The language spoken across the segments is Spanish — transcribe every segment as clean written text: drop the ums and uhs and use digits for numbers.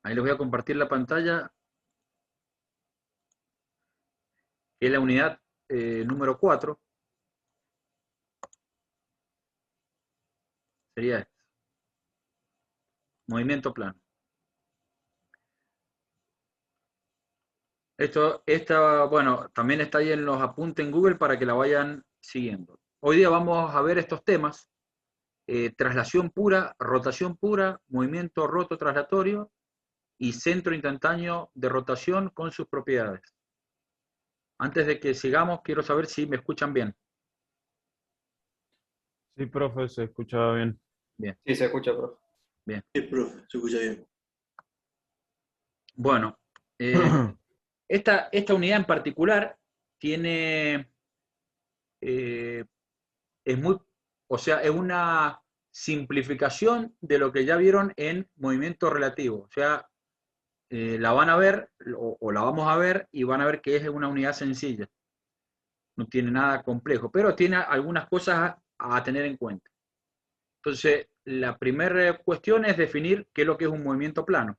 Ahí les voy a compartir la pantalla, que es la unidad número 4. Sería esto. Movimiento plano. Bueno, también está ahí en los apuntes en Google para que la vayan siguiendo. Hoy día vamos a ver estos temas: traslación pura, rotación pura, movimiento roto traslatorio y centro instantáneo de rotación con sus propiedades. Antes de que sigamos, quiero saber si me escuchan bien. Sí, profe, se escuchaba bien. Bien, Sí, se escucha, profe. bien. Sí, profe, se escucha bien. Bueno, esta unidad en particular tiene, eh, es muy, o sea, es una simplificación de lo que ya vieron en movimiento relativo. O sea, la van a ver o la vamos a ver y van a ver que es una unidad sencilla. No tiene nada complejo, pero tiene algunas cosas a tener en cuenta. Entonces, la primera cuestión es definir qué es lo que es un movimiento plano.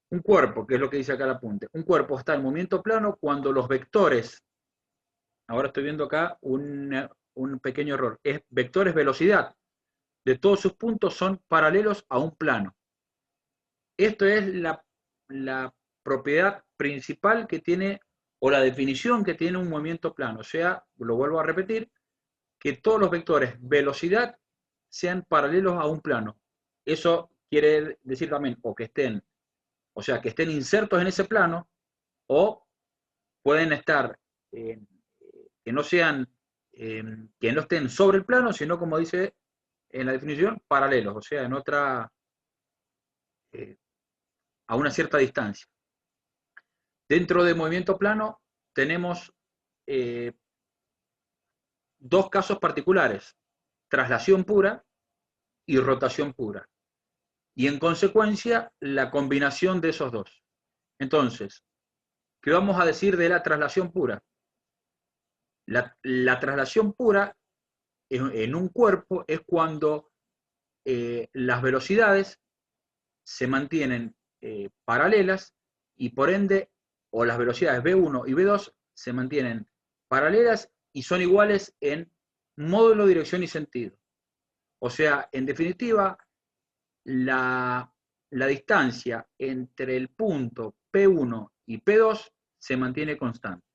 Un cuerpo, que es lo que dice acá el apunte. Un cuerpo está en movimiento plano cuando los vectores, ahora estoy viendo acá un pequeño error, es vectores velocidad de todos sus puntos son paralelos a un plano. Esto es la propiedad principal que tiene, o la definición que tiene un movimiento plano. O sea, lo vuelvo a repetir, que todos los vectores velocidad sean paralelos a un plano. Eso quiere decir también o que estén, o sea, que estén insertos en ese plano, o pueden estar, que no sean, que no estén sobre el plano, sino como dice en la definición, paralelos, o sea, en otra, eh, a una cierta distancia. Dentro de movimiento plano tenemos eh, dos casos particulares: traslación pura y rotación pura. Y en consecuencia, la combinación de esos dos. Entonces, ¿qué vamos a decir de la traslación pura? La traslación pura en un cuerpo es cuando las velocidades se mantienen paralelas y por ende, o las velocidades v1 y v2 se mantienen paralelas y son iguales en módulo, dirección y sentido. O sea, en definitiva, la distancia entre el punto P1 y P2 se mantiene constante.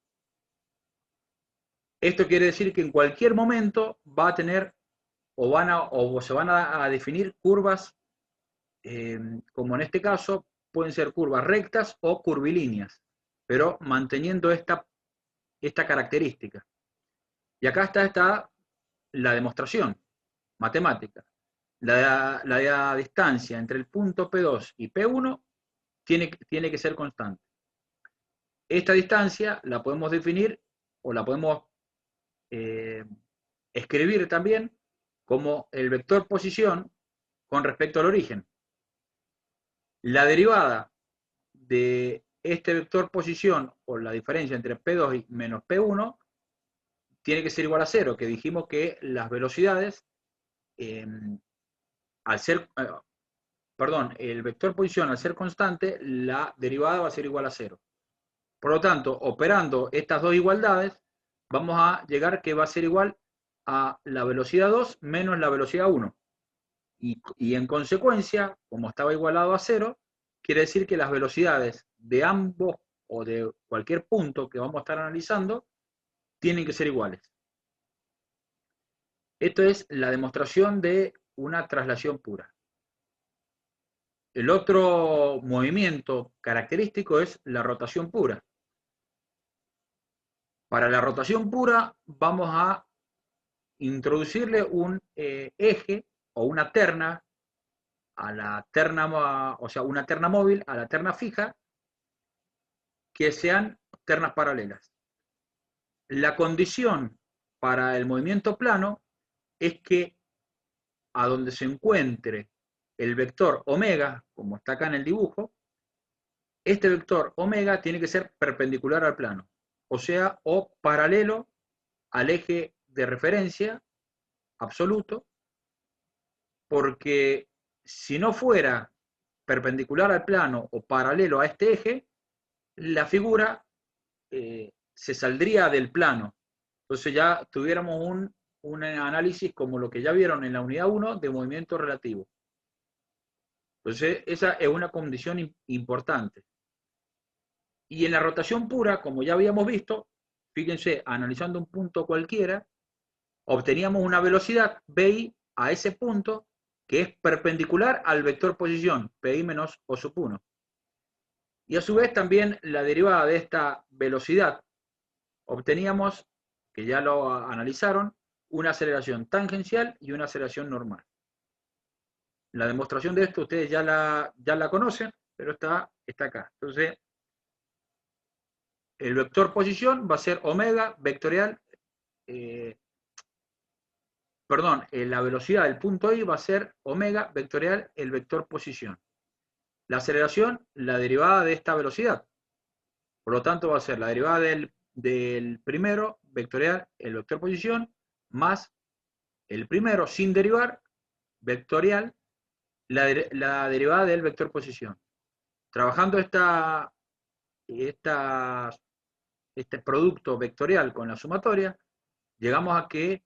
Esto quiere decir que en cualquier momento va a tener o se van a definir curvas, como en este caso pueden ser curvas rectas o curvilíneas, pero manteniendo esta característica. Y acá está la demostración matemática. La distancia entre el punto P2 y P1 tiene que ser constante. Esta distancia la podemos definir o la podemos eh, escribir también como el vector posición con respecto al origen. La derivada de este vector posición, o la diferencia entre P2 y menos P1, tiene que ser igual a 0, que dijimos que las velocidades, eh, al ser, perdón, el vector posición al ser constante, la derivada va a ser igual a 0. Por lo tanto, operando estas dos igualdades, vamos a llegar que va a ser igual a la velocidad 2 menos la velocidad 1. Y en consecuencia, como estaba igualado a 0, quiere decir que las velocidades de ambos o de cualquier punto que vamos a estar analizando tienen que ser iguales. Esto es la demostración de una traslación pura. El otro movimiento característico es la rotación pura. Para la rotación pura vamos a introducirle un eje o una terna a la terna, o sea, una terna móvil a la terna fija, que sean ternas paralelas. La condición para el movimiento plano es que a donde se encuentre el vector omega, como está acá en el dibujo, este vector omega tiene que ser perpendicular al plano, o sea, o paralelo al eje de referencia absoluto, porque si no fuera perpendicular al plano o paralelo a este eje, la figura se saldría del plano. Entonces ya tuviéramos un análisis como lo que ya vieron en la unidad 1 de movimiento relativo. Entonces esa es una condición importante. Y en la rotación pura, como ya habíamos visto, fíjense, analizando un punto cualquiera, obteníamos una velocidad Pi a ese punto que es perpendicular al vector posición, Pi menos O sub 1. Y a su vez también la derivada de esta velocidad obteníamos, que ya lo analizaron, una aceleración tangencial y una aceleración normal. La demostración de esto ustedes ya la conocen, pero está acá. Entonces, el vector posición va a ser omega vectorial, la velocidad del punto I va a ser omega vectorial el vector posición. La aceleración, la derivada de esta velocidad. Por lo tanto, va a ser la derivada del primero vectorial el vector posición más el primero sin derivar vectorial la derivada del vector posición. Trabajando este producto vectorial con la sumatoria, llegamos a que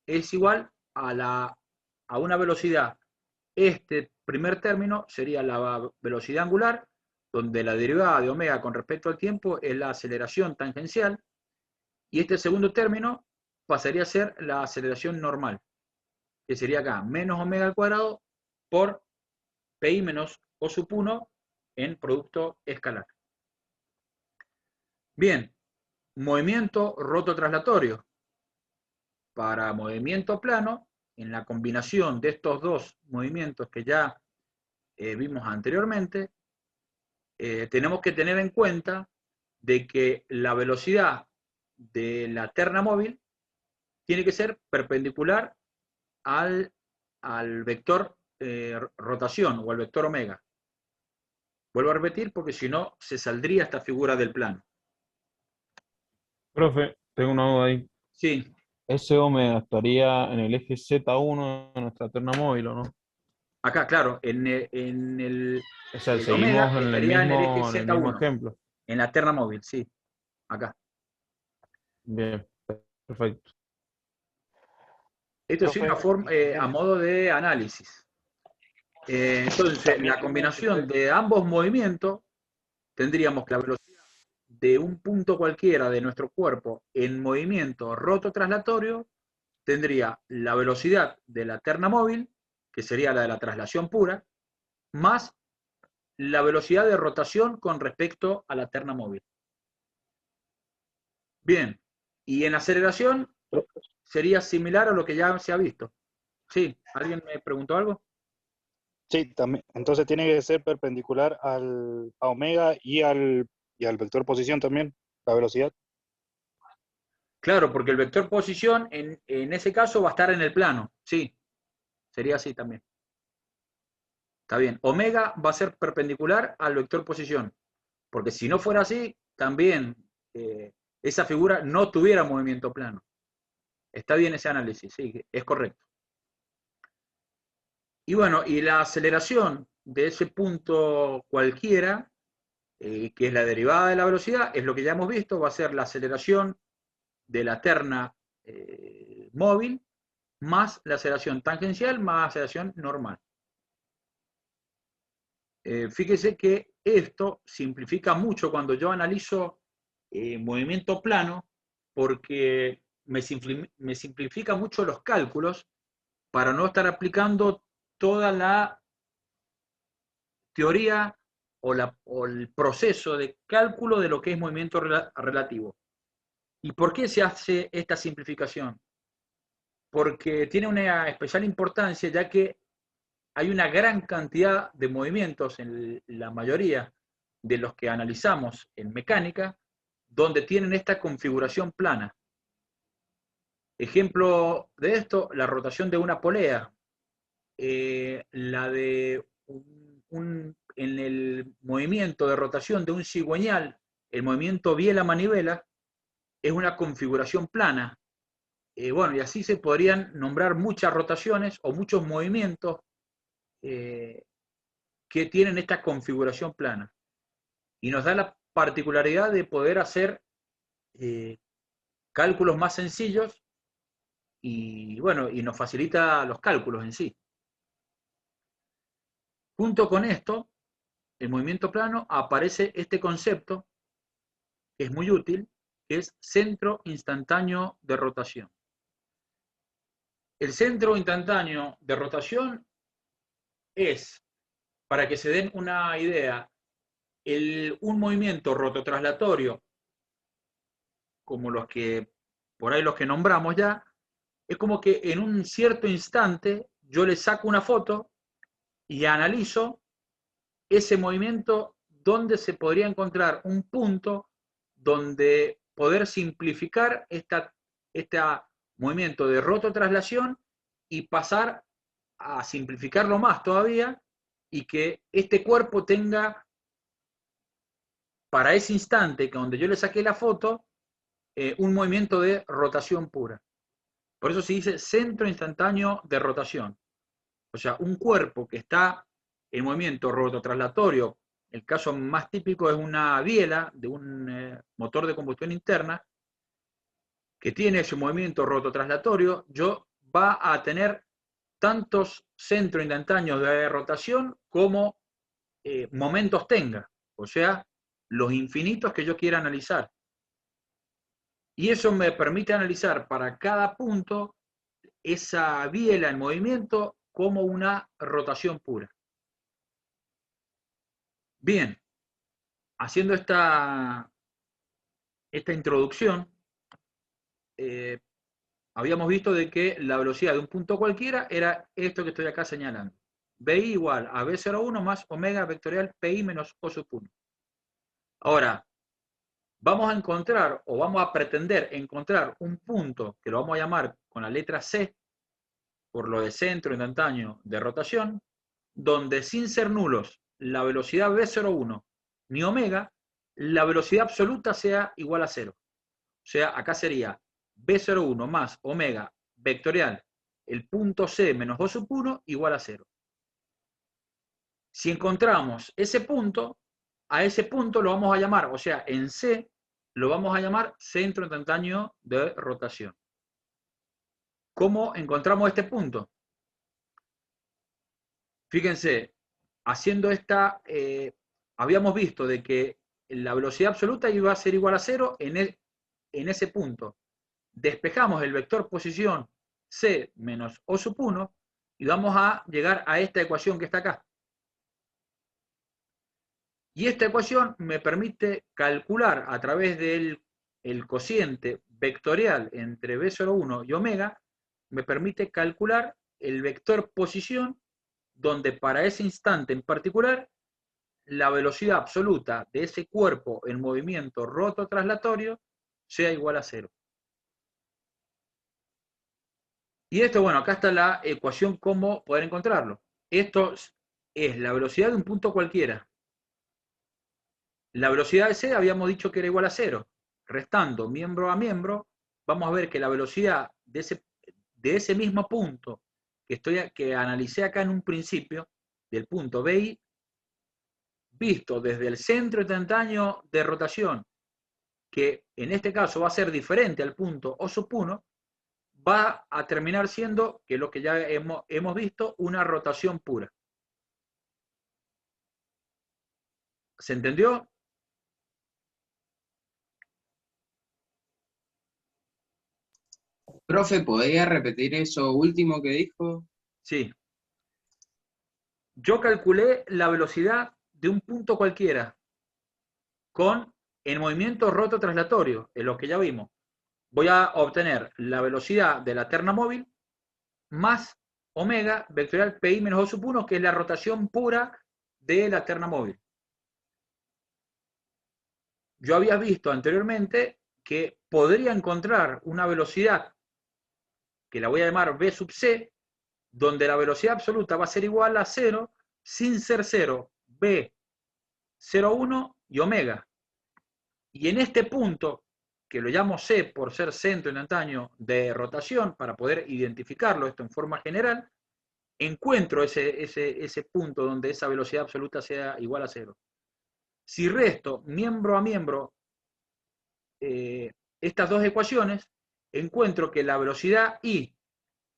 es igual a una velocidad. Este primer término sería la velocidad angular, donde la derivada de omega con respecto al tiempo es la aceleración tangencial, y este segundo término pasaría a ser la aceleración normal, que sería acá, menos omega al cuadrado por pi menos o sub 1 en producto escalar. Bien, movimiento rototraslatorio. Para movimiento plano, en la combinación de estos dos movimientos que ya vimos anteriormente, tenemos que tener en cuenta de que la velocidad de la terna móvil tiene que ser perpendicular al vector rotación o al vector omega. Vuelvo a repetir porque si no se saldría esta figura del plano. Profe, tengo una duda ahí. Sí, Ese omega estaría en el eje Z1 de nuestra terna móvil, ¿o no? acá, claro, O sea, el omega seguimos estaría en el eje en el mismo Z1, ejemplo. en la terna móvil, sí, acá. Bien, perfecto. Esto sí una Profe, forma, a modo de análisis. Entonces, también la tiene que combinación ser, de ambos movimientos, tendríamos que la velocidad de un punto cualquiera de nuestro cuerpo en movimiento rototraslatorio tendría la velocidad de la terna móvil, que sería la de la traslación pura, más la velocidad de rotación con respecto a la terna móvil. Bien, y en aceleración sería similar a lo que ya se ha visto. Sí, ¿alguien me preguntó algo? sí, también, entonces tiene que ser perpendicular a omega y al vector posición también, la velocidad. Claro, porque el vector posición en ese caso va a estar en el plano. Sí, sería así también. Está bien. Omega va a ser perpendicular al vector posición. Porque si no fuera así, también esa figura no tuviera movimiento plano. Está bien ese análisis, sí, es correcto. Y bueno, y la aceleración de ese punto cualquiera, que es la derivada de la velocidad, es lo que ya hemos visto, va a ser la aceleración de la terna móvil más la aceleración tangencial más la aceleración normal. Fíjese que esto simplifica mucho cuando yo analizo movimiento plano, porque me simplifica mucho los cálculos para no estar aplicando toda la teoría o el proceso de cálculo de lo que es movimiento relativo. ¿Y por qué se hace esta simplificación? Porque tiene una especial importancia, ya que hay una gran cantidad de movimientos en la mayoría de los que analizamos en mecánica, donde tienen esta configuración plana. Ejemplo de esto, la rotación de una polea, la de en el movimiento de rotación de un cigüeñal, el movimiento biela-manivela, es una configuración plana. Bueno, y así se podrían nombrar muchas rotaciones o muchos movimientos que que tienen esta configuración plana. Y nos da la particularidad de poder hacer cálculos más sencillos y bueno, y nos facilita los cálculos en sí. Junto con esto, el movimiento plano, aparece este concepto que es muy útil, que es centro instantáneo de rotación. El centro instantáneo de rotación es, para que se den una idea, un movimiento rototraslatorio, como los que, por ahí los que nombramos ya, es como que en un cierto instante yo le saco una foto y analizo ese movimiento donde se podría encontrar un punto donde poder simplificar este movimiento de rototraslación y pasar a simplificarlo más todavía y que este cuerpo tenga para ese instante que donde yo le saqué la foto un movimiento de rotación pura. Por eso se dice centro instantáneo de rotación. O sea, un cuerpo que está en movimiento rototraslatorio, el caso más típico es una biela de un motor de combustión interna, que tiene ese movimiento rototraslatorio, va a tener tantos centros instantáneos de rotación como momentos tenga, o sea, los infinitos que yo quiera analizar. Y eso me permite analizar para cada punto esa biela en movimiento como una rotación pura. Bien, haciendo esta introducción, habíamos visto de que la velocidad de un punto cualquiera era esto que estoy acá señalando. BI igual a B01 más omega vectorial PI menos O sub 1. Ahora, vamos a encontrar o vamos a pretender encontrar un punto que lo vamos a llamar con la letra C, por lo de centro instantáneo de rotación, donde sin ser nulos la velocidad B01 ni omega, la velocidad absoluta sea igual a 0. O sea, acá sería B01 más omega vectorial, el punto C menos O sub 1 igual a 0. Si encontramos ese punto, a ese punto lo vamos a llamar, o sea, en C lo vamos a llamar centro instantáneo de rotación. ¿Cómo encontramos este punto? Fíjense, haciendo habíamos visto de que la velocidad absoluta iba a ser igual a 0 en ese punto. Despejamos el vector posición C menos O sub 1 y vamos a llegar a esta ecuación que está acá. Y esta ecuación me permite calcular a través del cociente vectorial entre B01 y omega, me permite calcular el vector posición donde para ese instante en particular la velocidad absoluta de ese cuerpo en movimiento rototraslatorio sea igual a 0. Y esto, bueno, acá está la ecuación cómo poder encontrarlo. Esto es la velocidad de un punto cualquiera. La velocidad de C habíamos dicho que era igual a 0. Restando miembro a miembro, vamos a ver que la velocidad de ese mismo punto que analicé acá en un principio, del punto BI, visto desde el centro instantáneo de rotación, que en este caso va a ser diferente al punto O sub 1, va a terminar siendo, que es lo que ya hemos visto, una rotación pura. ¿Se entendió? Profe, ¿podría repetir eso último que dijo? Sí. Yo calculé la velocidad de un punto cualquiera con el movimiento rototraslatorio, en lo que ya vimos. Voy a obtener la velocidad de la terna móvil más omega vectorial PI menos O sub 1, que es la rotación pura de la terna móvil. Yo había visto anteriormente que podría encontrar una velocidad que la voy a llamar V sub C, donde la velocidad absoluta va a ser igual a 0 sin ser 0, B01 y omega. Y en este punto, que lo llamo C por ser centro instantáneo de rotación, para poder identificarlo esto en forma general, encuentro ese punto donde esa velocidad absoluta sea igual a 0. Si resto miembro a miembro estas dos ecuaciones, encuentro que la velocidad I,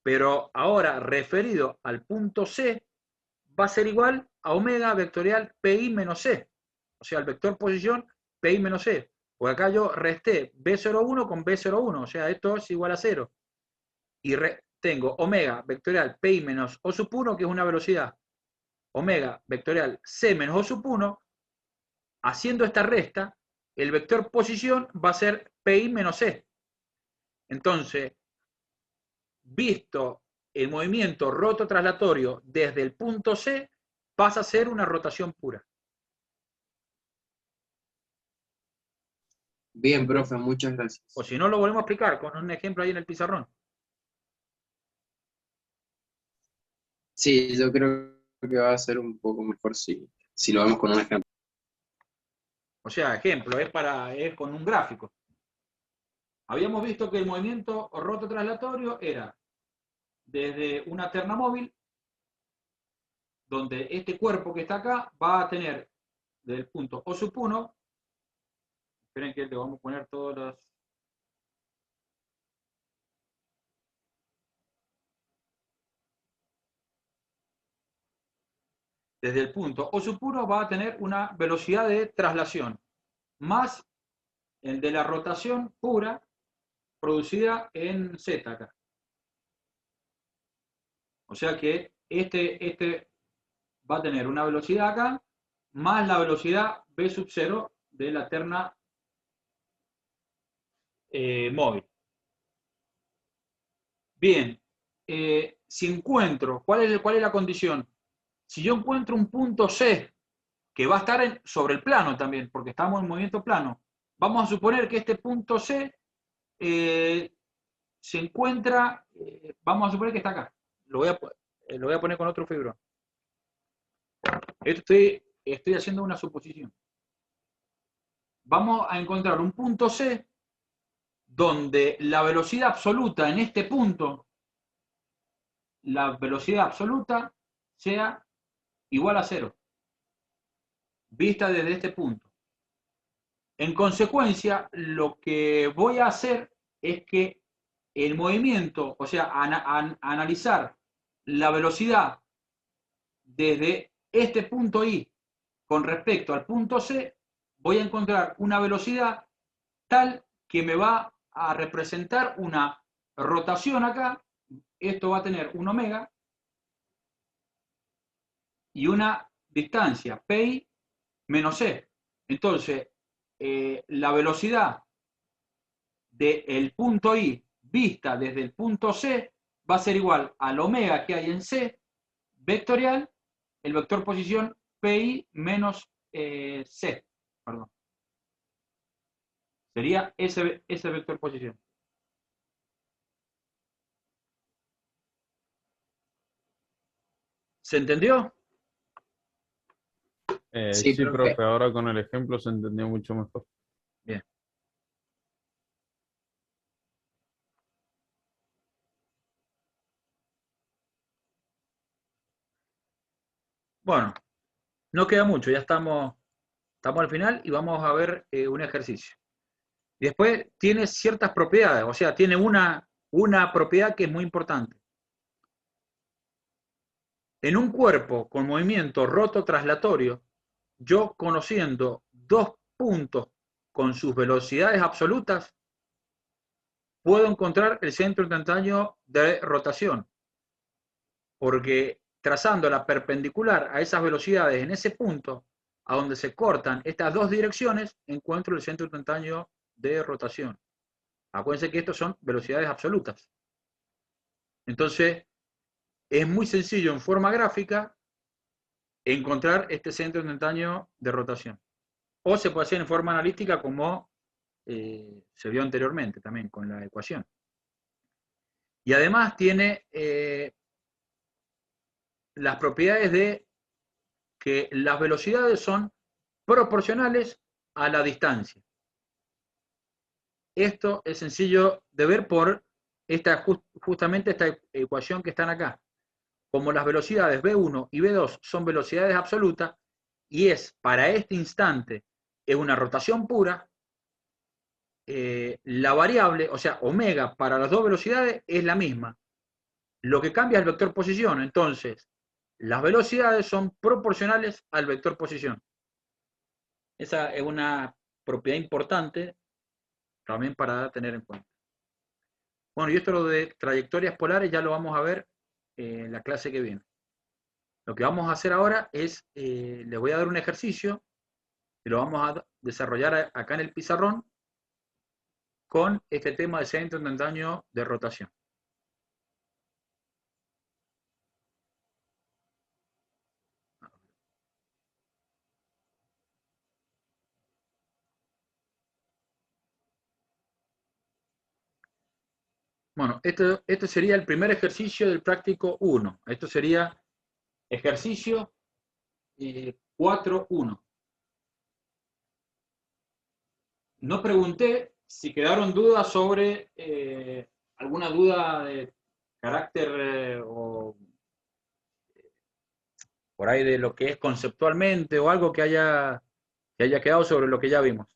pero ahora referido al punto C, va a ser igual a omega vectorial PI menos C. O sea, el vector posición PI menos C. Porque acá yo resté B01 con B01, o sea, esto es igual a 0. Y tengo omega vectorial PI menos O sub 1, que es una velocidad. Omega vectorial C menos O sub 1, haciendo esta resta, el vector posición va a ser PI menos C. Entonces, visto el movimiento rototraslatorio desde el punto C, pasa a ser una rotación pura. Bien, profe, muchas gracias. O si no, lo volvemos a explicar con un ejemplo ahí en el pizarrón. Sí, yo creo que va a ser un poco mejor si lo vemos con un ejemplo. O sea, ejemplo, es con un gráfico. Habíamos visto que el movimiento rototraslatorio era desde una terna móvil, donde este cuerpo que está acá va a tener desde el punto O sub 1, esperen que le vamos a poner todas las... Desde el punto O sub 1 va a tener una velocidad de traslación, más el de la rotación pura producida en Z acá. O sea que este va a tener una velocidad acá, más la velocidad V sub 0 de la terna móvil. Bien, si encuentro, ¿cuál es la condición? Si yo encuentro un punto C, que va a estar sobre el plano también, porque estamos en movimiento plano, vamos a suponer que este punto C se encuentra, vamos a suponer que está acá. Lo voy a poner con otro fibrón. Estoy haciendo una suposición. Vamos a encontrar un punto C donde la velocidad absoluta en este punto, la velocidad absoluta sea igual a 0, vista desde este punto. En consecuencia, lo que voy a hacer es que el movimiento, o sea, analizar la velocidad desde este punto I con respecto al punto C, voy a encontrar una velocidad tal que me va a representar una rotación acá. Esto va a tener un omega y una distancia, pi menos c. Entonces, la velocidad del punto I vista desde el punto C va a ser igual al omega que hay en C vectorial, el vector posición pi menos c, perdón. Sería ese vector posición. ¿Se entendió? Sí, profe, ahora con el ejemplo se entendió mucho mejor. Bien. Bueno, no queda mucho, ya estamos al final y vamos a ver un ejercicio. Y después tiene ciertas propiedades, o sea, tiene una propiedad que es muy importante. En un cuerpo con movimiento rototraslatorio, yo conociendo dos puntos con sus velocidades absolutas, puedo encontrar el centro instantáneo de rotación. Porque trazando la perpendicular a esas velocidades en ese punto, a donde se cortan estas dos direcciones, encuentro el centro instantáneo de rotación. Acuérdense que estos son velocidades absolutas. Entonces, es muy sencillo en forma gráfica encontrar este centro instantáneo de rotación. O se puede hacer en forma analítica como se vio anteriormente también con la ecuación. Y además tiene las propiedades de que las velocidades son proporcionales a la distancia. Esto es sencillo de ver por justamente esta ecuación que están acá. como las velocidades V1 y V2 son velocidades absolutas, y es para este instante es una rotación pura, la variable, o sea, omega para las dos velocidades es la misma. Lo que cambia es el vector posición. Entonces, las velocidades son proporcionales al vector posición. Esa es una propiedad importante también para tener en cuenta. Bueno, y esto lo de trayectorias polares ya lo vamos a ver en la clase que viene. Lo que vamos a hacer ahora es, les voy a dar un ejercicio y lo vamos a desarrollar acá en el pizarrón con este tema de centro instantáneo de rotación. Bueno, este sería el primer ejercicio del práctico 1. Esto sería ejercicio 4.1. No pregunté si quedaron dudas sobre alguna duda de carácter o por ahí de lo que es conceptualmente o algo que haya quedado sobre lo que ya vimos.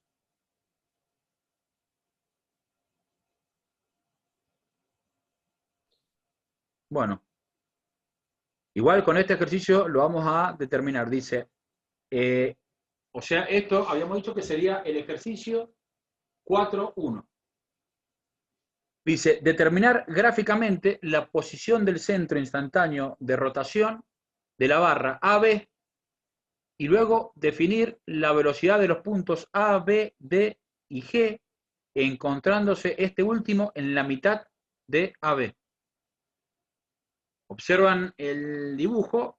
Bueno, igual con este ejercicio lo vamos a determinar. Dice, o sea, esto habíamos dicho que sería el ejercicio 4.1. Dice, determinar gráficamente la posición del centro instantáneo de rotación de la barra AB y luego definir la velocidad de los puntos A, B, D y G, encontrándose este último en la mitad de AB. Observan el dibujo.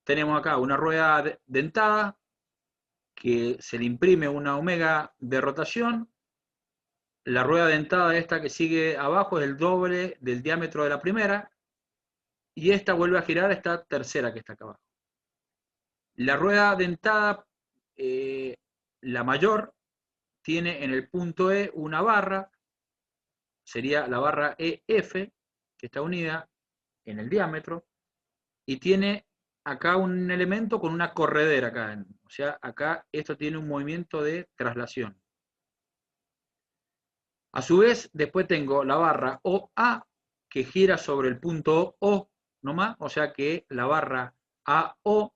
Tenemos acá una rueda dentada que se le imprime una omega de rotación. La rueda dentada esta que sigue abajo es el doble del diámetro de la primera, y esta vuelve a girar esta tercera que está acá abajo. La rueda dentada, la mayor, tiene en el punto E una barra, sería la barra EF, que está unida en el diámetro, y tiene acá un elemento con una corredera acá. O sea, acá esto tiene un movimiento de traslación. A su vez, después tengo la barra OA, que gira sobre el punto O nomás, o sea que la barra AO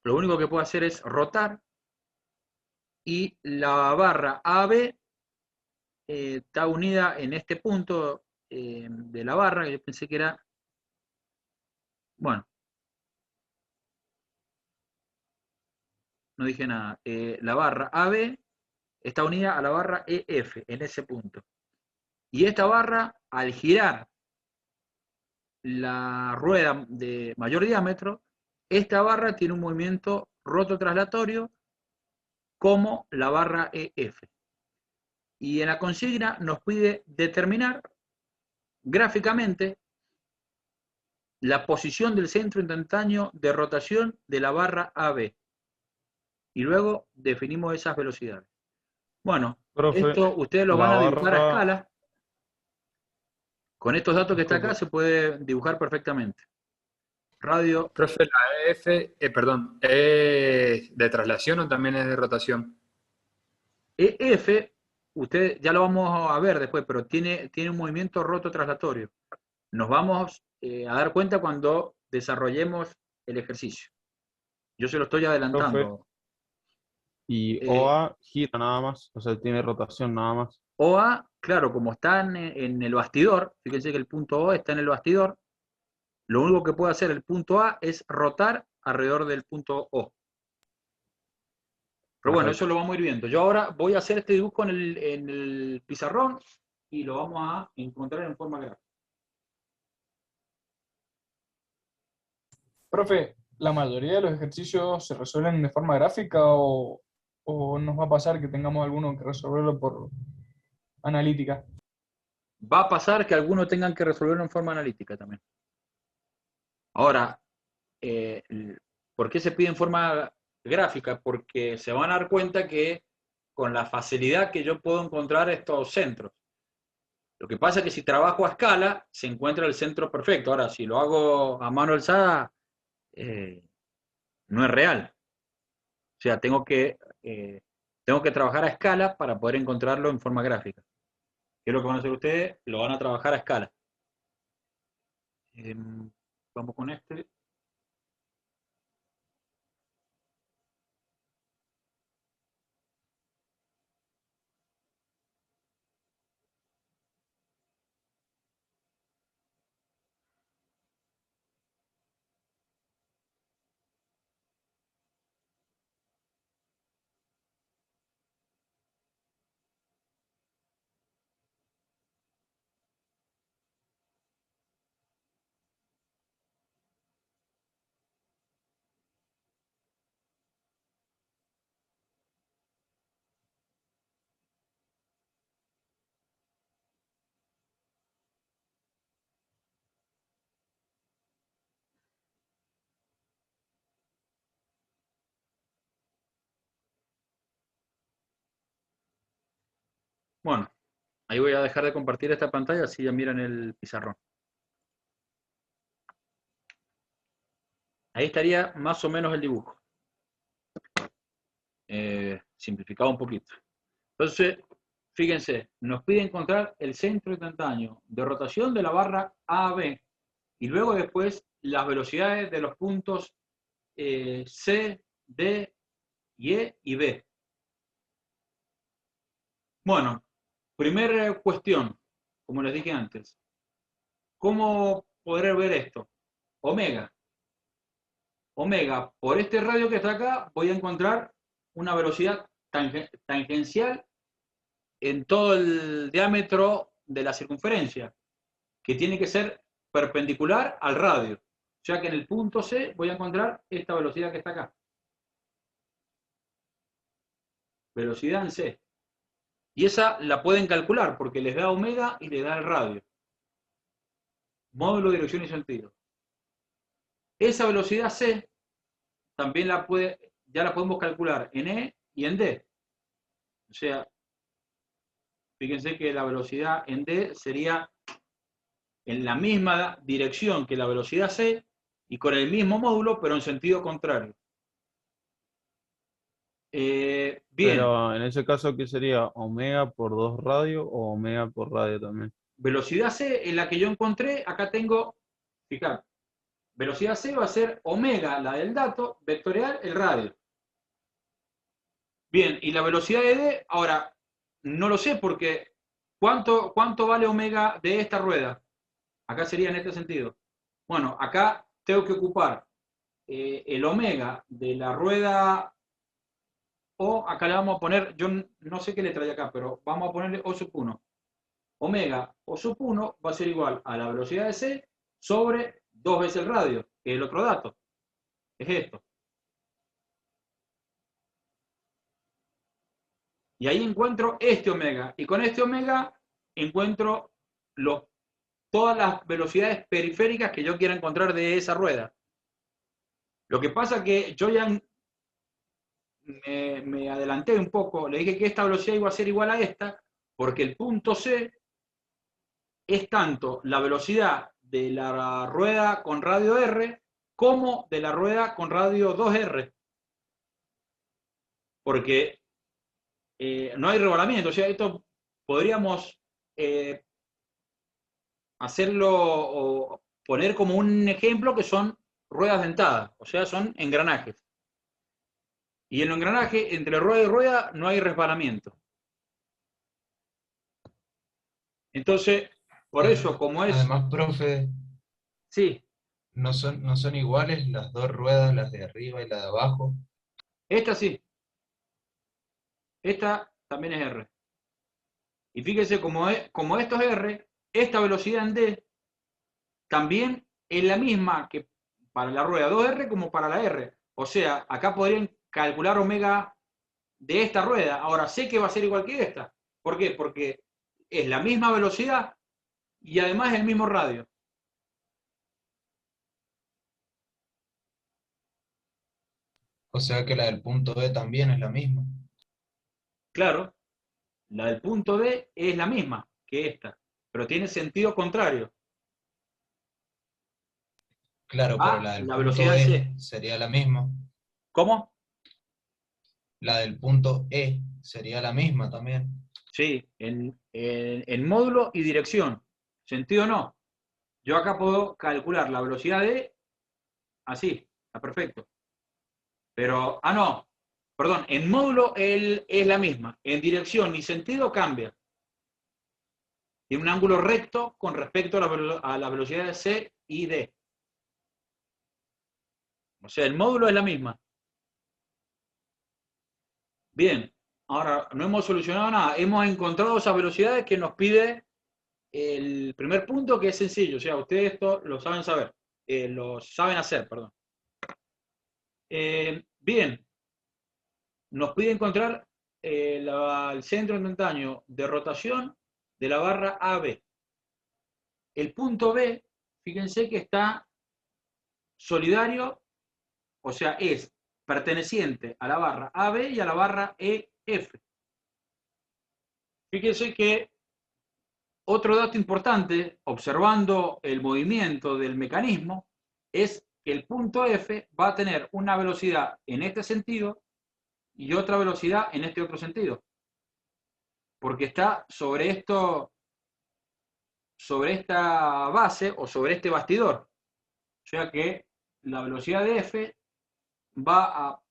lo único que puede hacer es rotar, y la barra AB está unida en este punto de la barra, que yo pensé que era, bueno, no dije nada, la barra AB está unida a la barra EF en ese punto. Y esta barra, al girar la rueda de mayor diámetro, esta barra tiene un movimiento rototraslatorio como la barra EF. Y en la consigna nos pide determinar gráficamente la posición del centro instantáneo de rotación de la barra AB. Y luego definimos esas velocidades. Bueno, Profe, esto ustedes lo van la a dibujar a barra, escala. Con estos datos que está acá disculpe, se puede dibujar perfectamente. Radio Profe, la perdón, ¿es de traslación o también es de rotación? EF, usted ya lo vamos a ver después, pero tiene un movimiento rototraslatorio. Nos vamos a dar cuenta cuando desarrollemos el ejercicio. Yo se lo estoy profe, adelantando. y Eh, OA gira nada más, o sea, tiene rotación nada más. OA, claro, como está en el bastidor, fíjense que el punto O está en el bastidor, lo único que puede hacer el punto A es rotar alrededor del punto O. Pero bueno, eso Perfecto. lo vamos a ir viendo. Yo ahora voy a hacer este dibujo en el pizarrón y lo vamos a encontrar en forma gráfica. Profe, ¿la mayoría de los ejercicios se resuelven de forma gráfica o nos va a pasar que tengamos alguno que resolverlo por analítica? Va a pasar que algunos tengan que resolverlo en forma analítica también. Ahora, ¿por qué se pide en forma gráfica? Porque se van a dar cuenta que con la facilidad que yo puedo encontrar estos centros, Lo que pasa es que si trabajo a escala, se encuentra el centro perfecto. Ahora, si lo hago a mano alzada, no es real. O sea, tengo que trabajar a escala para poder encontrarlo en forma gráfica. ¿Qué es lo que van a hacer ustedes? Lo van a trabajar a escala. Vamos con este. Bueno, ahí voy a dejar de compartir esta pantalla, así ya miran el pizarrón. Ahí estaría más o menos el dibujo. Simplificado un poquito. Entonces, fíjense, nos pide encontrar el centro instantáneo de rotación de la barra A a B y luego después las velocidades de los puntos C, D, E y B. Bueno, primera cuestión, como les dije antes. ¿Cómo poder ver esto? Omega. Omega, por este radio que está acá, voy a encontrar una velocidad tangencial en todo el diámetro de la circunferencia, que tiene que ser perpendicular al radio. O sea que en el punto C voy a encontrar esta velocidad que está acá. Velocidad en C. Y esa la pueden calcular porque les da omega y les da el radio. Módulo, dirección y sentido. Esa velocidad C también ya la podemos calcular en E y en D. O sea, fíjense que la velocidad en D sería en la misma dirección que la velocidad C y con el mismo módulo, pero en sentido contrario. Bien. Pero en ese caso, ¿qué sería? ¿Omega por 2 radio o omega por radio también? Velocidad C en la que yo encontré, acá tengo, fíjate, velocidad C va a ser omega, la del dato, vectorial, el radio. Bien, y la velocidad de D, ahora, no lo sé porque ¿cuánto vale omega de esta rueda? Acá sería en este sentido. Bueno, acá tengo que ocupar el omega de la rueda O, acá le vamos a poner, yo no sé qué letra hay acá, pero vamos a ponerle O sub 1. Omega O sub 1 va a ser igual a la velocidad de C sobre 2 veces el radio, que es el otro dato. Es esto. Y ahí encuentro este omega. Y con este omega encuentro todas las velocidades periféricas que yo quiera encontrar de esa rueda. Lo que pasa que yo ya me adelanté un poco, le dije que esta velocidad iba a ser igual a esta, porque el punto C es tanto la velocidad de la rueda con radio R como de la rueda con radio 2R. Porque no hay rebalamiento, o sea, esto podríamos hacerlo o poner como un ejemplo que son ruedas dentadas, o sea, son engranajes. Y en el engranaje, entre rueda y rueda, no hay resbalamiento. Entonces, por eso, como es... Además, profe, Sí, no son iguales las dos ruedas, las de arriba y la de abajo. esta sí. Esta también es R. Y fíjese, como esto es R, esta velocidad en D también es la misma que para la rueda 2R como para la R. O sea, acá podrían calcular omega de esta rueda. Ahora sé que va a ser igual que esta. ¿Por qué? Porque es la misma velocidad y además el mismo radio. O sea que la del punto D también es la misma. Claro, la del punto D es la misma que esta, pero tiene sentido contrario Claro, pero a la del la punto velocidad E C. sería la misma. ¿Cómo? La del punto E sería la misma también. Sí, en módulo y dirección. Sentido no. Yo acá puedo calcular la velocidad de así, está perfecto. Pero, no, perdón, en módulo es la misma. En dirección y sentido cambia. Tiene un ángulo recto con respecto a la velocidad de C y D. O sea, el módulo es la misma. Bien, ahora no hemos solucionado nada. Hemos encontrado esas velocidades que nos pide el primer punto, que es sencillo. O sea, ustedes esto lo saben saber. Lo saben hacer, perdón. Bien, nos pide encontrar el centro instantáneo de rotación de la barra AB. El punto B, fíjense que está solidario, o sea, es perteneciente a la barra AB y a la barra EF. Fíjense que otro dato importante, observando el movimiento del mecanismo, es que el punto F va a tener una velocidad en este sentido y otra velocidad en este otro sentido. Porque está sobre esta base o sobre este bastidor. O sea que la velocidad de F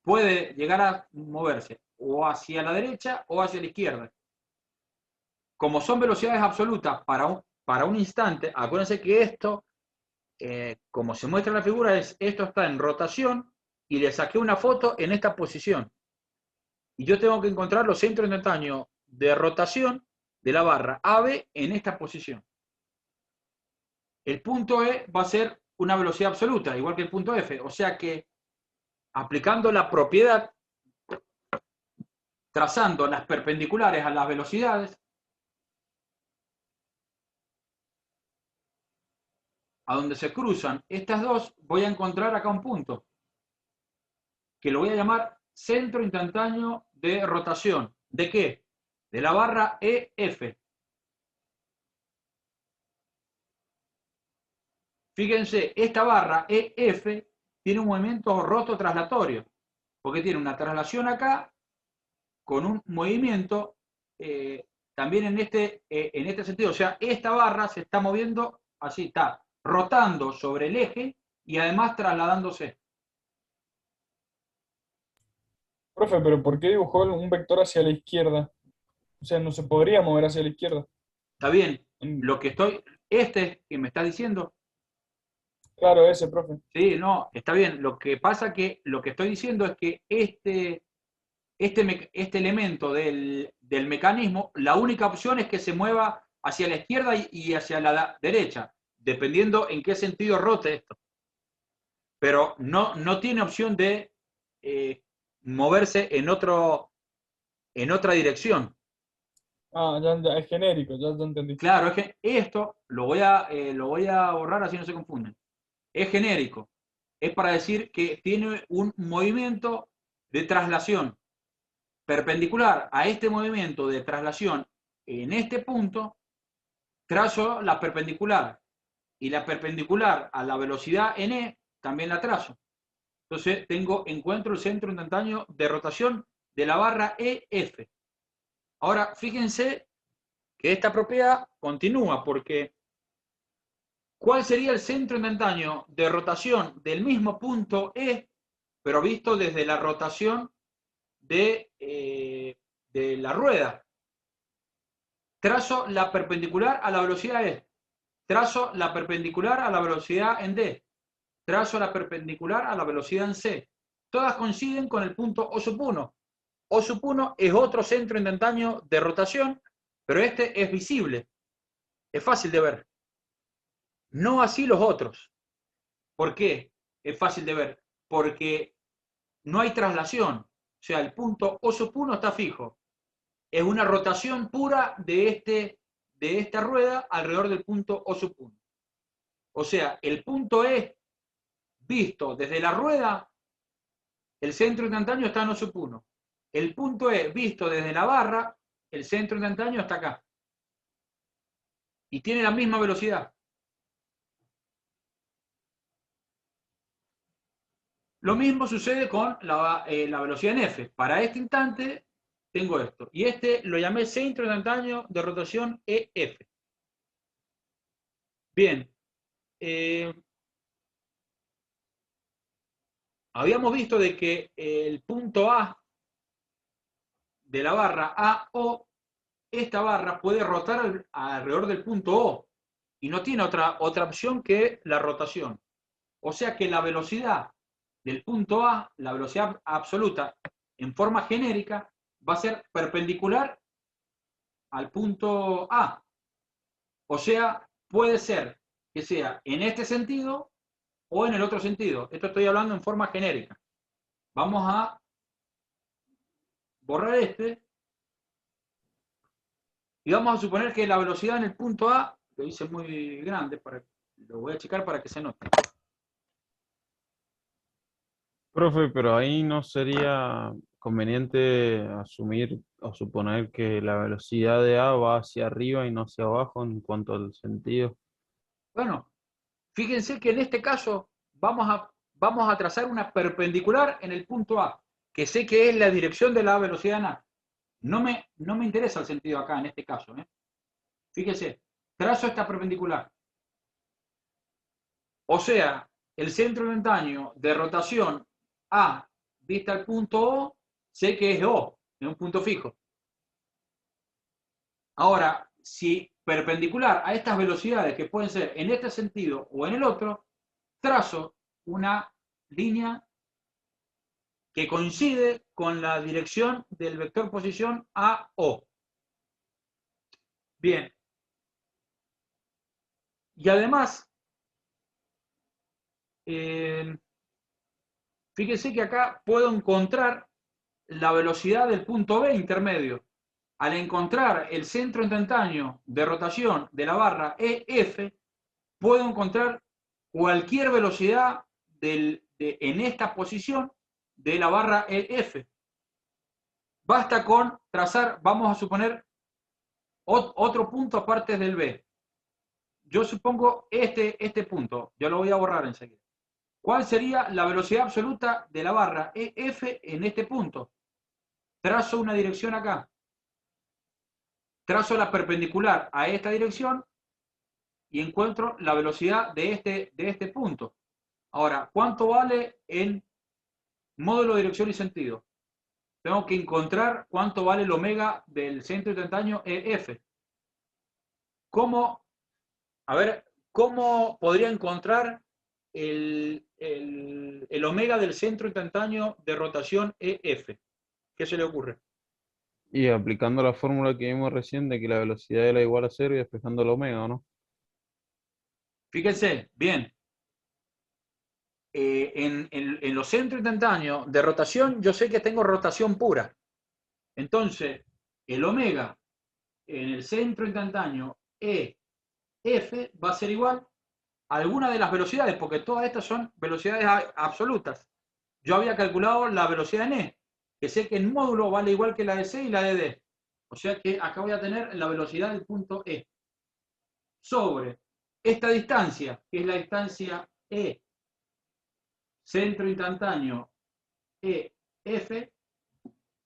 puede llegar a moverse o hacia la derecha o hacia la izquierda. Como son velocidades absolutas para un instante, acuérdense que esto, como se muestra en la figura, esto está en rotación y le saqué una foto en esta posición. Y yo tengo que encontrar los centros instantáneos de rotación de la barra AB en esta posición. El punto E va a ser una velocidad absoluta, igual que el punto F. O sea que, aplicando la propiedad, trazando las perpendiculares a las velocidades, a donde se cruzan estas dos, voy a encontrar acá un punto, que lo voy a llamar centro instantáneo de rotación. ¿De qué? De la barra EF. Fíjense, esta barra EF tiene un movimiento roto traslatorio, porque tiene una traslación acá con un movimiento también en este sentido. O sea, esta barra se está moviendo así, está rotando sobre el eje y además trasladándose. Profe, pero ¿por qué dibujó un vector hacia la izquierda? O sea, no se podría mover hacia la izquierda. ¿Está bien? En- Lo que que me está diciendo, Claro, ese, profe. sí, no, está bien. Lo que pasa que lo que estoy diciendo es que este elemento del mecanismo, la única opción es que se mueva hacia la izquierda y hacia la derecha, dependiendo en qué sentido rote esto. Pero no tiene opción de moverse en otra dirección. Ah, ya, ya, es genérico, ya entendí. Claro, es que esto lo voy a borrar así no se confunden. Es genérico. Es para decir que tiene un movimiento de traslación perpendicular a este movimiento de traslación en este punto, trazo la perpendicular. Y la perpendicular a la velocidad en E también la trazo. Entonces encuentro el centro instantáneo de rotación de la barra EF. Ahora, fíjense que esta propiedad continúa porque ¿cuál sería el centro instantáneo de rotación del mismo punto E, pero visto desde la rotación de la rueda? Trazo la perpendicular a la velocidad E. Trazo la perpendicular a la velocidad en D. Trazo la perpendicular a la velocidad en C. Todas coinciden con el punto O sub 1. O sub 1 es otro centro instantáneo de rotación, pero este es visible. Es fácil de ver. No así los otros. ¿Por qué es fácil de ver? Porque no hay traslación. O sea, el punto O sub 1 está fijo. Es una rotación pura de esta rueda alrededor del punto O sub 1. O sea, el punto E visto desde la rueda, el centro instantáneo está en O sub 1. El punto E visto desde la barra, el centro instantáneo está acá. y tiene la misma velocidad. Lo mismo sucede con la velocidad en F. Para este instante tengo esto. Y este lo llamé centro instantáneo de rotación EF. Bien. Habíamos visto de que el punto A de la barra AO, esta barra puede rotar alrededor del punto O y no tiene otra opción que la rotación. O sea que la velocidad del punto A, la velocidad absoluta en forma genérica, va a ser perpendicular al punto A. O sea, puede ser que sea en este sentido o en el otro sentido. Esto estoy hablando en forma genérica. Vamos a borrar este y vamos a suponer que la velocidad en el punto A, lo hice muy grande, lo voy a checar para que se note. Profe, pero ahí no sería conveniente asumir o suponer que la velocidad de A va hacia arriba y no hacia abajo en cuanto al sentido. Bueno, fíjense que en este caso vamos a trazar una perpendicular en el punto A, que sé que es la dirección de la velocidad en A. No me interesa el sentido acá en este caso. Fíjense, trazo esta perpendicular. O sea, el centro instantáneo de rotación A vista al punto O, sé que es O, es un punto fijo. Ahora, si perpendicular a estas velocidades, que pueden ser en este sentido o en el otro, trazo una línea que coincide con la dirección del vector posición AO. Bien. Y además, fíjense que acá puedo encontrar la velocidad del punto B intermedio. Al encontrar el centro instantáneo de rotación de la barra EF, puedo encontrar cualquier velocidad en esta posición de la barra EF. Basta con trazar, vamos a suponer, otro punto aparte del B. Yo supongo este punto, yo lo voy a borrar enseguida. ¿Cuál sería la velocidad absoluta de la barra EF en este punto? Trazo una dirección acá. Trazo la perpendicular a esta dirección y encuentro la velocidad de este punto. Ahora, ¿cuánto vale en módulo, dirección y sentido? Tengo que encontrar cuánto vale el omega del centro instantáneo EF. ¿Cómo podría encontrar el omega del centro instantáneo de rotación EF? ¿Qué se le ocurre? Y aplicando la fórmula que vimos recién de que la velocidad era igual a 0 y despejando el omega, ¿no? Fíjense, bien. En los centros instantáneos de rotación, yo sé que tengo rotación pura. Entonces, el omega en el centro instantáneo EF va a ser igual a alguna de las velocidades, porque todas estas son velocidades absolutas. Yo había calculado la velocidad en E, que sé que en módulo vale igual que la de C y la de D. O sea que acá voy a tener la velocidad del punto E. Sobre esta distancia, que es la distancia E, centro instantáneo EF,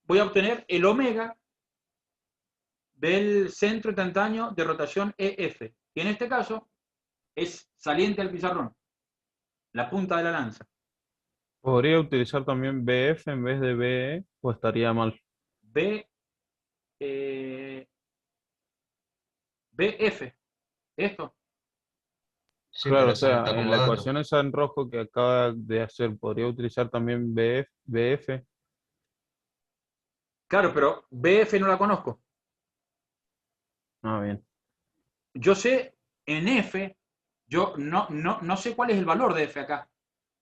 voy a obtener el omega del centro instantáneo de rotación EF, que en este caso es saliente al pizarrón, la punta de la lanza. ¿Podría utilizar también BF en vez de BE o estaría mal? BF, esto. Sí, Claro, pero o eso no sea, está en como la dato. ecuación esa en rojo que acaba de hacer, ¿podría utilizar también BF? Claro, pero BF no la conozco. Ah, bien. Yo sé en F, yo no sé cuál es el valor de F acá.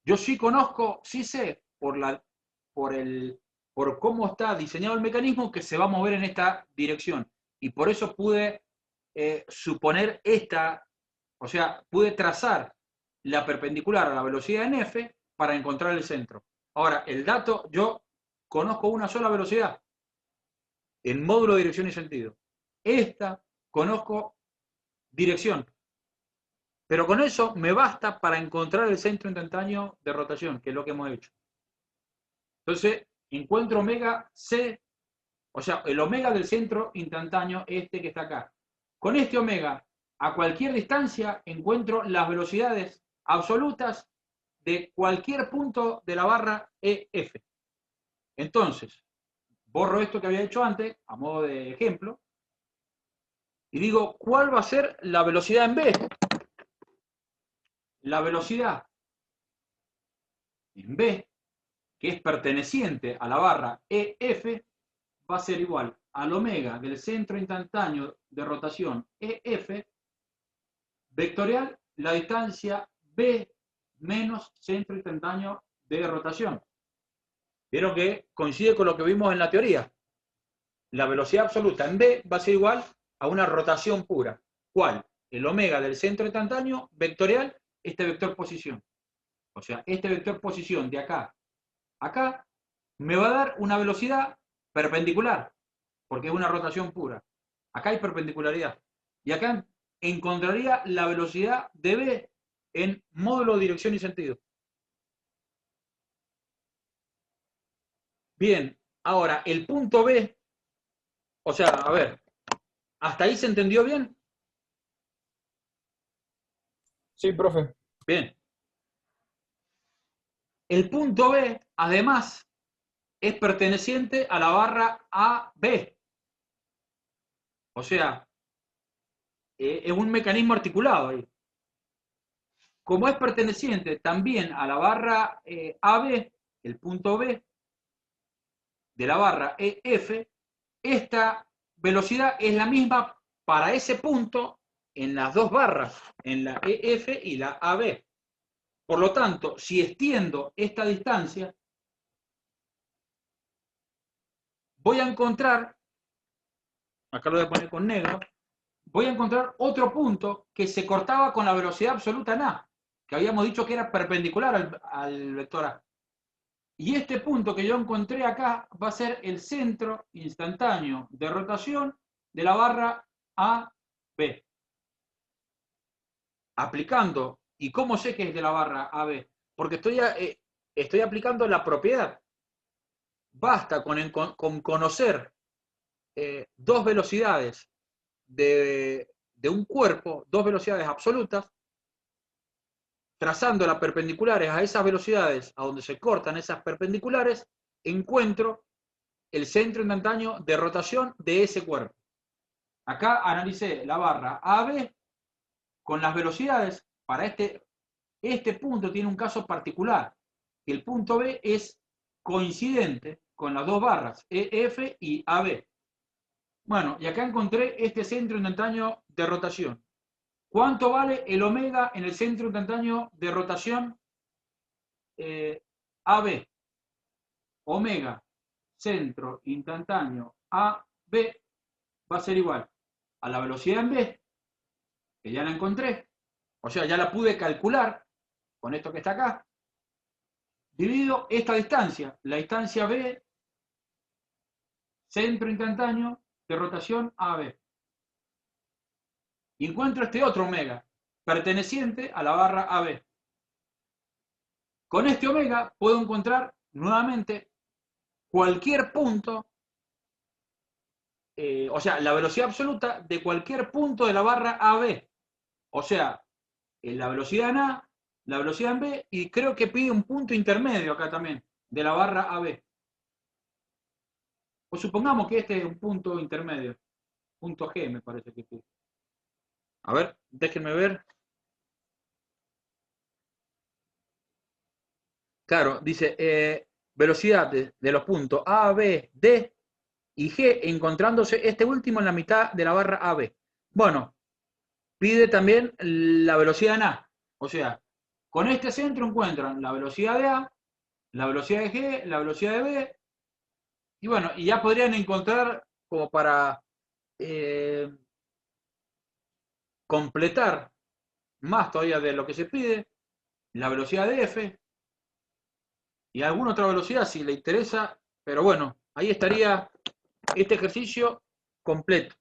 Yo sí conozco, sí sé por cómo está diseñado el mecanismo que se va a mover en esta dirección. Y por eso pude suponer o sea, pude trazar la perpendicular a la velocidad en F para encontrar el centro. Ahora, el dato, yo conozco una sola en módulo de dirección y sentido. Esta conozco dirección. Pero con eso me basta para encontrar el centro instantáneo de rotación, que es lo que hemos hecho. Entonces, encuentro omega C, o sea, el omega del centro instantáneo, este que está acá. Con este omega, a cualquier distancia, encuentro las velocidades absolutas de cualquier punto de la barra EF. Entonces, borro esto que había hecho antes, a modo de ejemplo, y digo, ¿cuál va a ser la velocidad en B? La velocidad en B, que es perteneciente a la barra EF, va a ser igual al omega del centro instantáneo de rotación EF, vectorial la distancia B menos centro instantáneo de rotación. Vieron que coincide con lo que vimos en la teoría. La velocidad absoluta en B va a ser igual a una rotación pura. ¿Cuál? El omega del centro instantáneo vectorial, este vector posición. O sea, este vector posición de acá a acá me va a dar una velocidad perpendicular, porque es una rotación pura. Acá hay perpendicularidad. Y acá encontraría la velocidad de B en módulo, dirección y sentido. Bien, ahora el punto B, o sea, a ver, ¿hasta ahí se entendió bien? Sí, profe. Bien. El punto B, además, es perteneciente a la barra AB. O sea, es un mecanismo articulado ahí. Como es perteneciente también a la barra AB, el punto B de la barra EF, esta velocidad es la misma para ese punto en las dos barras, en la EF y la AB. Por lo tanto, si extiendo esta distancia, voy a encontrar, acá lo voy a poner con negro, voy a encontrar otro punto que se cortaba con la velocidad absoluta en A, que habíamos dicho que era perpendicular al vector A. Y este punto que yo encontré acá va a ser el centro instantáneo de rotación de la barra AB. Aplicando, ¿y cómo sé que es de la barra AB? Porque estoy aplicando la propiedad. Basta con conocer dos velocidades de un cuerpo, dos velocidades absolutas, trazando las perpendiculares a esas velocidades, a donde se cortan esas perpendiculares, encuentro el centro instantáneo de rotación de ese cuerpo. Acá analicé la barra AB con las velocidades. Para este punto tiene un caso particular. El punto B es coincidente con las dos barras, EF y AB. Bueno, y acá encontré este centro instantáneo de rotación. ¿Cuánto vale el omega en el centro instantáneo de rotación AB? Omega, centro instantáneo AB, va a ser igual a la velocidad en B, que ya la encontré, o sea, ya la pude calcular con esto que está acá, dividido esta distancia, la distancia B, centro instantáneo de rotación AB. Y encuentro este otro omega, perteneciente a la barra AB. Con este omega puedo encontrar nuevamente cualquier punto, o sea, la velocidad absoluta de cualquier punto de la barra AB. O sea, la velocidad en A, la velocidad en B, y creo que pide un punto intermedio acá también, de la barra AB. O supongamos que este es un punto intermedio, punto G me parece que pide. A ver, déjenme ver. Claro, dice velocidad de los puntos A, B, D y G, encontrándose este último en la mitad de la barra AB. Bueno, pide también la velocidad en A. O sea, con este centro encuentran la velocidad de A, la velocidad de G, la velocidad de B, y bueno, y ya podrían encontrar como para completar más todavía de lo que se pide, la velocidad de F y alguna otra velocidad si le interesa, pero bueno, ahí estaría este ejercicio completo.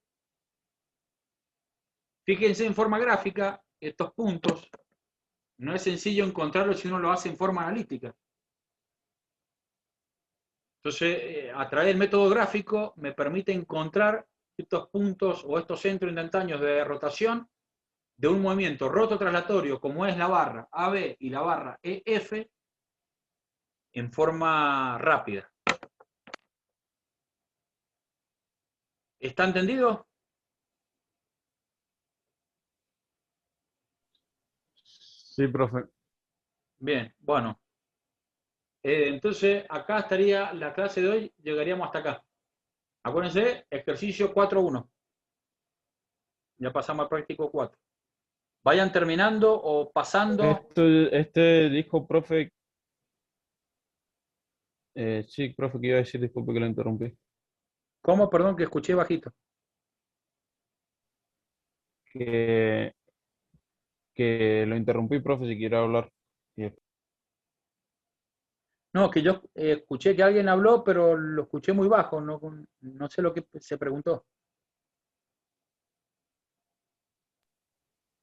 Fíjense en forma gráfica, estos puntos, no es sencillo encontrarlos si uno lo hace en forma analítica. Entonces, a través del método gráfico me permite encontrar estos puntos o estos centros instantáneos de rotación de un movimiento rototraslatorio como es la barra AB y la barra EF en forma rápida. ¿Está entendido? Sí, profe. Bien, bueno. Entonces, acá estaría la clase de hoy, llegaríamos hasta acá. Acuérdense, ejercicio 4.1. Ya pasamos al práctico 4. Vayan terminando o pasando. Este dijo, profe, sí, profe, que iba a decir, disculpe que lo interrumpí. ¿Cómo? Perdón, que escuché bajito. Que lo interrumpí, profe, si quiere hablar. Y- No, que yo escuché que alguien habló, pero lo escuché muy bajo. No, no sé lo que se preguntó.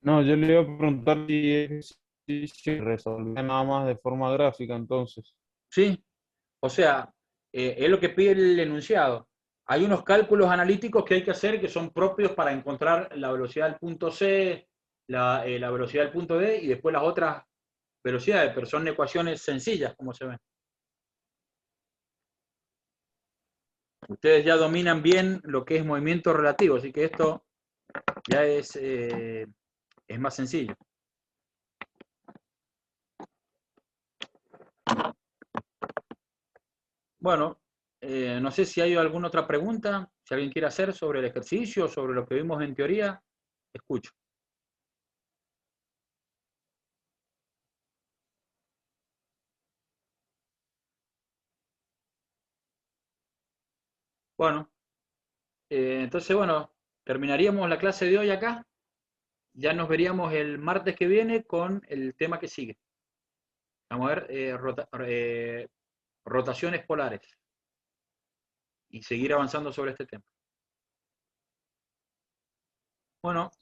No, yo le iba a preguntar si resolvía nada más de forma gráfica, entonces. Sí, o sea, es lo que pide el enunciado. Hay unos cálculos analíticos que hay que hacer que son propios para encontrar la velocidad del punto C, la velocidad del punto D y después las otras velocidades, pero son ecuaciones sencillas, como se ven. Ustedes ya dominan bien lo que es movimiento relativo, así que esto ya es más sencillo. Bueno, no sé si hay alguna otra pregunta, si alguien quiere hacer sobre el ejercicio, sobre lo que vimos en teoría, escucho. Bueno, entonces, bueno, terminaríamos la clase de hoy acá. Ya nos veríamos el martes que viene con el tema que sigue. Vamos a ver rotaciones polares y seguir avanzando sobre este tema. Bueno,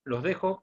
los dejo.